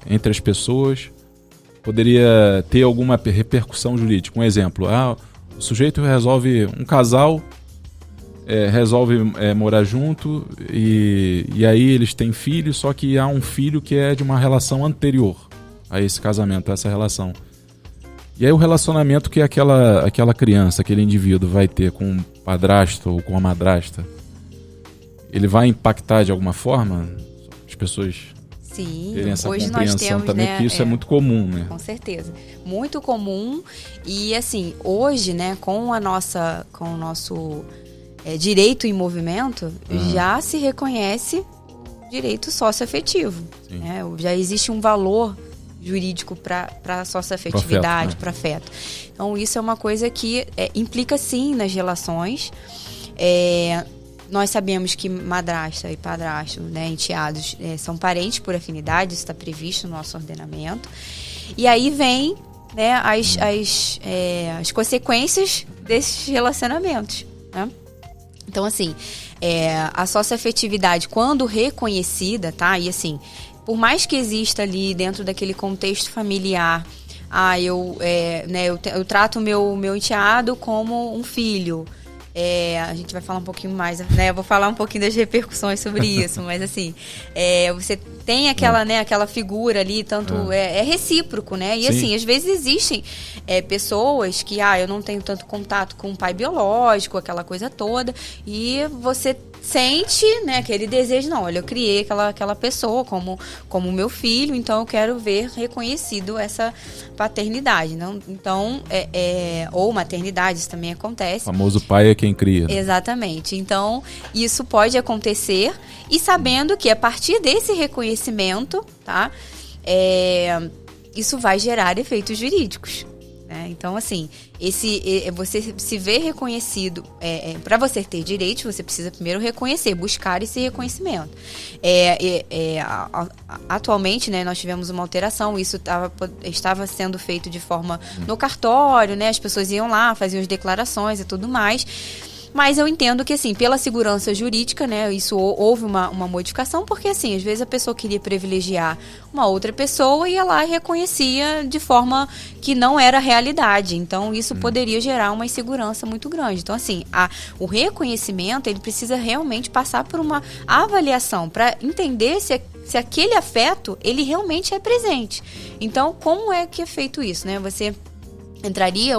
entre as pessoas poderia ter alguma repercussão jurídica? Um exemplo, o sujeito resolve, um casal resolve morar junto e aí eles têm filhos, só que há um filho que é de uma relação anterior a esse casamento, a essa relação. E aí o relacionamento que aquela criança, aquele indivíduo vai ter com o padrasto ou com a madrasta, ele vai impactar de alguma forma? As pessoas terem essa hoje compreensão nós temos, também, né, que isso é muito comum, né? Com certeza. Muito comum. E assim, hoje, né, com o nosso direito em movimento, já se reconhece direito socioafetivo. Né? Já existe um valor jurídico para socioafetividade, para afeto. Então, isso é uma coisa que implica, sim, nas relações. Nós sabemos que madrasta e padrasto, né, enteados, são parentes por afinidade, isso está previsto no nosso ordenamento. E aí vem, né, as consequências desses relacionamentos, né? Então, assim, a socioafetividade, quando reconhecida, tá? E assim, por mais que exista ali dentro daquele contexto familiar, eu trato meu enteado como um filho, a gente vai falar um pouquinho mais, né? Eu vou falar um pouquinho das repercussões sobre isso, mas assim, você tem aquela, né, aquela figura ali, tanto é recíproco, né? E assim, às vezes existem pessoas que, eu não tenho tanto contato com o pai biológico, aquela coisa toda, e você sente, né, aquele desejo, não, olha, eu criei aquela pessoa como meu filho, então eu quero ver reconhecido essa paternidade, não? Então, ou maternidade, isso também acontece. O famoso pai é quem cria. Né? Exatamente. Então, isso pode acontecer, e sabendo que a partir desse reconhecimento, tá, isso vai gerar efeitos jurídicos. Então, assim, você se vê reconhecido, para você ter direitos, você precisa primeiro reconhecer, buscar esse reconhecimento. Atualmente, né, nós tivemos uma alteração, isso estava sendo feito de forma no cartório, né, as pessoas iam lá, faziam as declarações e tudo mais. Mas eu entendo que, assim, pela segurança jurídica, né, isso houve uma modificação, porque, assim, às vezes a pessoa queria privilegiar uma outra pessoa e ia lá e reconhecia de forma que não era realidade. Então, isso poderia gerar uma insegurança muito grande. Então, assim, o reconhecimento, ele precisa realmente passar por uma avaliação para entender se aquele afeto, ele realmente é presente. Então, como é que é feito isso, né? Você entraria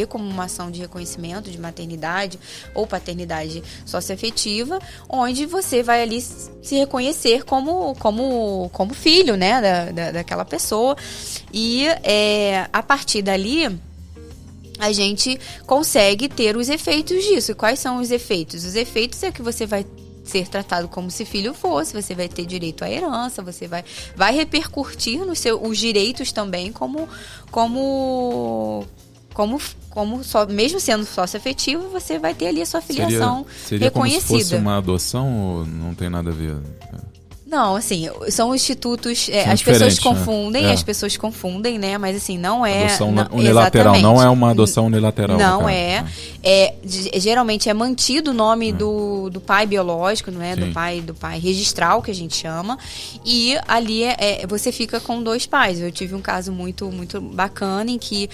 como uma ação de reconhecimento de maternidade ou paternidade socioafetiva, onde você vai ali se reconhecer como filho, né, daquela pessoa, e a partir dali a gente consegue ter os efeitos disso. E quais são os efeitos? Os efeitos é que você vai ser tratado como se filho fosse, você vai ter direito à herança, você vai repercutir nos os direitos também mesmo sendo sócio afetivo, você vai ter ali a sua filiação seria reconhecida. Como se fosse uma adoção ou não tem nada a ver? Não, assim, são institutos, as pessoas confundem, né? As pessoas confundem, né? Mas assim, não é... Adoção unilateral, não é uma adoção unilateral. Não geralmente é mantido o nome do pai biológico, não é? Do pai registral, que a gente chama, e ali você fica com dois pais. Eu tive um caso muito, muito bacana em que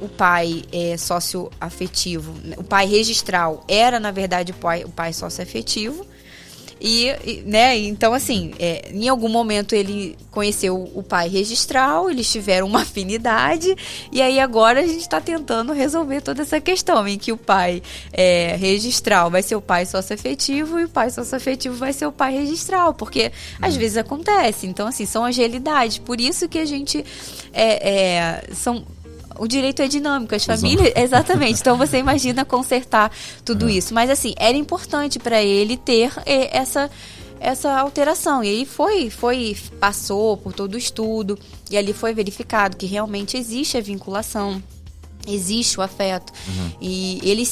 o pai sócio-afetivo, o pai registral era, na verdade, o pai sócio-afetivo. Né, então, assim, em algum momento ele conheceu o pai registral, eles tiveram uma afinidade, e aí agora a gente está tentando resolver toda essa questão, em que o pai registral vai ser o pai sócio-afetivo e o pai sócio-afetivo vai ser o pai registral, porque às vezes acontece. Então, assim, são as realidades. Por isso que a gente o direito é dinâmico, as famílias... Exatamente. Então, você imagina consertar tudo isso. Mas, assim, era importante para ele ter essa alteração. E aí passou por todo o estudo, e ali foi verificado que realmente existe a vinculação, existe o afeto. E ele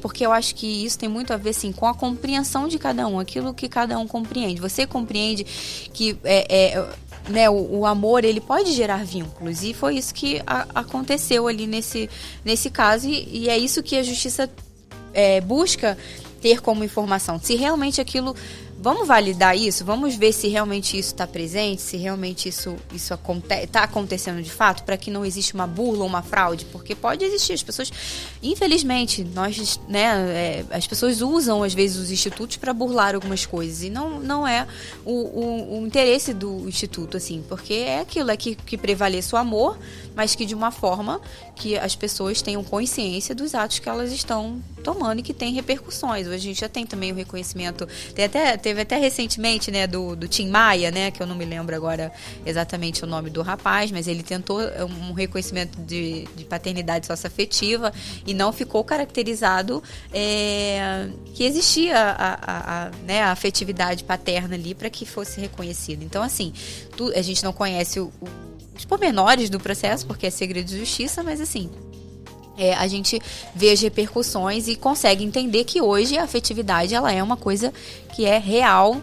porque eu acho que isso tem muito a ver, assim, com a compreensão de cada um, aquilo que cada um compreende. Você compreende que... né, o amor, ele pode gerar vínculos, e foi isso que aconteceu ali nesse caso, e é isso que a justiça busca ter como informação. Se realmente aquilo... Vamos validar isso? Vamos ver se realmente isso está presente, se realmente isso está acontecendo de fato, para que não exista uma burla ou uma fraude, porque pode existir. As pessoas, infelizmente, as pessoas usam às vezes os institutos para burlar algumas coisas, e não é o interesse do instituto, assim, porque é aquilo, que prevaleça o amor, mas que de uma forma que as pessoas tenham consciência dos atos que elas estão tomando e que tem repercussões. Hoje a gente já tem também o reconhecimento, teve até recentemente, né, do Tim Maia, né, que eu não me lembro agora exatamente o nome do rapaz, mas ele tentou um reconhecimento de paternidade socioafetiva e não ficou caracterizado que existia a afetividade paterna ali para que fosse reconhecido. Então, assim, a gente não conhece os pormenores do processo, porque é segredo de justiça, mas assim... a gente vê as repercussões e consegue entender que hoje a afetividade, ela é uma coisa que é real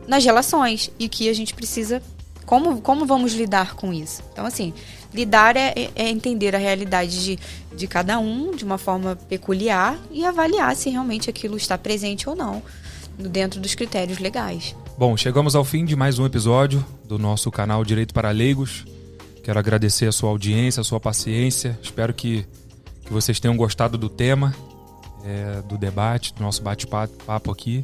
nas relações, e que a gente precisa... Como vamos lidar com isso? Então, assim, lidar é entender a realidade de cada um de uma forma peculiar e avaliar se realmente aquilo está presente ou não dentro dos critérios legais. Bom, chegamos ao fim de mais um episódio do nosso canal Direito para Leigos. Quero agradecer a sua audiência, a sua paciência. Espero que que vocês tenham gostado do tema, do debate, do nosso bate-papo aqui.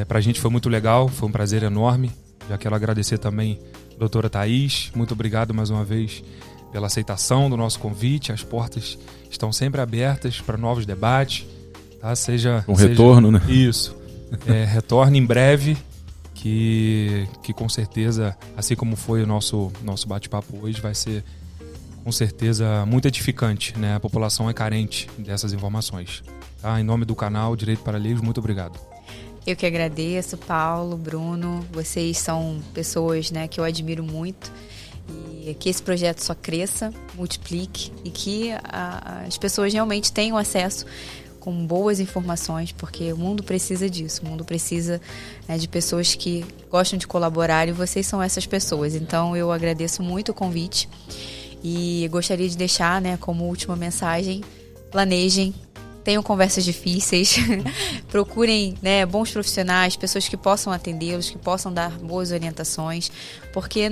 Pra gente foi muito legal, foi um prazer enorme. Já quero agradecer também a doutora Thaís. Muito obrigado mais uma vez pela aceitação do nosso convite. As portas estão sempre abertas para novos debates. Tá? Retorno, né? Isso. Retorne em breve, que com certeza, assim como foi o nosso bate-papo hoje, vai ser com certeza muito edificante, né? A população é carente dessas informações. Tá? Em nome do canal Direito para Leigos, muito obrigado. Eu que agradeço, Paulo, Bruno. Vocês são pessoas, né, que eu admiro muito. E que esse projeto só cresça, multiplique e que as pessoas realmente tenham acesso com boas informações, porque o mundo precisa disso. O mundo precisa, né, de pessoas que gostam de colaborar, e vocês são essas pessoas. Então eu agradeço muito o convite e gostaria de deixar, né, como última mensagem: planejem, tenham conversas difíceis, procurem, né, bons profissionais, pessoas que possam atendê-los, que possam dar boas orientações, porque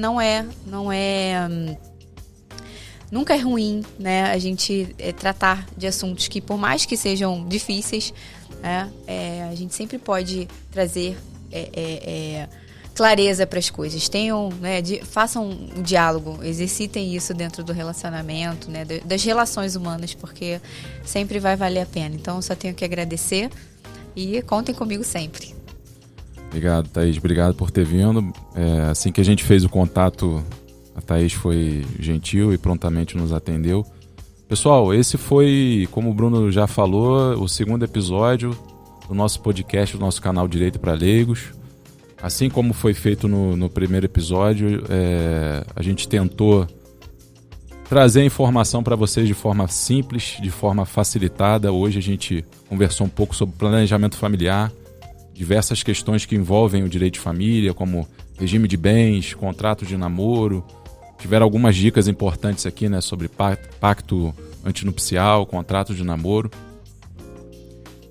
nunca é ruim, né, a gente tratar de assuntos que, por mais que sejam difíceis, né, a gente sempre pode trazer clareza para as coisas. Tenham, né, façam um diálogo, exercitem isso dentro do relacionamento, né, das relações humanas, porque sempre vai valer a pena. Então, só tenho que agradecer e contem comigo sempre. Obrigado, Thaís. Obrigado por ter vindo. Assim que a gente fez o contato, a Thaís foi gentil e prontamente nos atendeu. Pessoal, esse foi, como o Bruno já falou, o segundo episódio do nosso podcast, do nosso canal Direito para Leigos. Assim como foi feito no primeiro episódio, a gente tentou trazer informação para vocês de forma simples, de forma facilitada. Hoje a gente conversou um pouco sobre planejamento familiar, diversas questões que envolvem o direito de família, como regime de bens, contrato de namoro. Tiveram algumas dicas importantes aqui, né, sobre pacto antinupcial, contrato de namoro.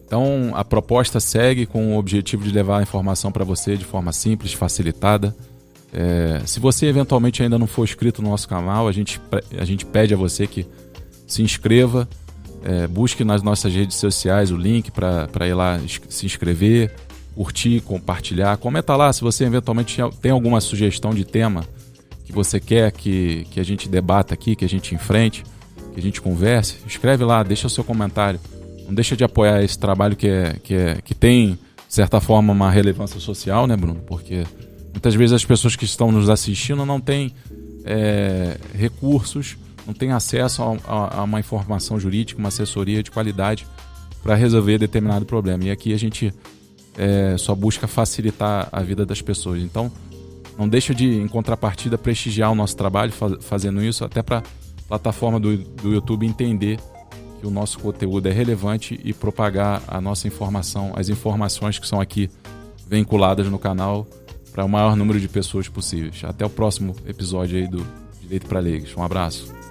Então, a proposta segue com o objetivo de levar a informação para você de forma simples, facilitada. Se você eventualmente ainda não for inscrito no nosso canal, a gente pede a você que se inscreva, busque nas nossas redes sociais o link para ir lá se inscrever, curtir, compartilhar. Comenta lá se você eventualmente tem alguma sugestão de tema que você quer que a gente debata aqui, que a gente enfrente, que a gente converse. Escreve lá, deixa o seu comentário. Não deixa de apoiar esse trabalho que tem, de certa forma, uma relevância social, né, Bruno? Porque muitas vezes as pessoas que estão nos assistindo não têm recursos, não têm acesso a uma informação jurídica, uma assessoria de qualidade para resolver determinado problema. E aqui a gente só busca facilitar a vida das pessoas. Então, não deixa de, em contrapartida, prestigiar o nosso trabalho fazendo isso, até para a plataforma do YouTube entender que o nosso conteúdo é relevante e propagar a nossa informação, as informações que são aqui vinculadas no canal para o maior número de pessoas possíveis. Até o próximo episódio aí do Direito para Leigos. Um abraço.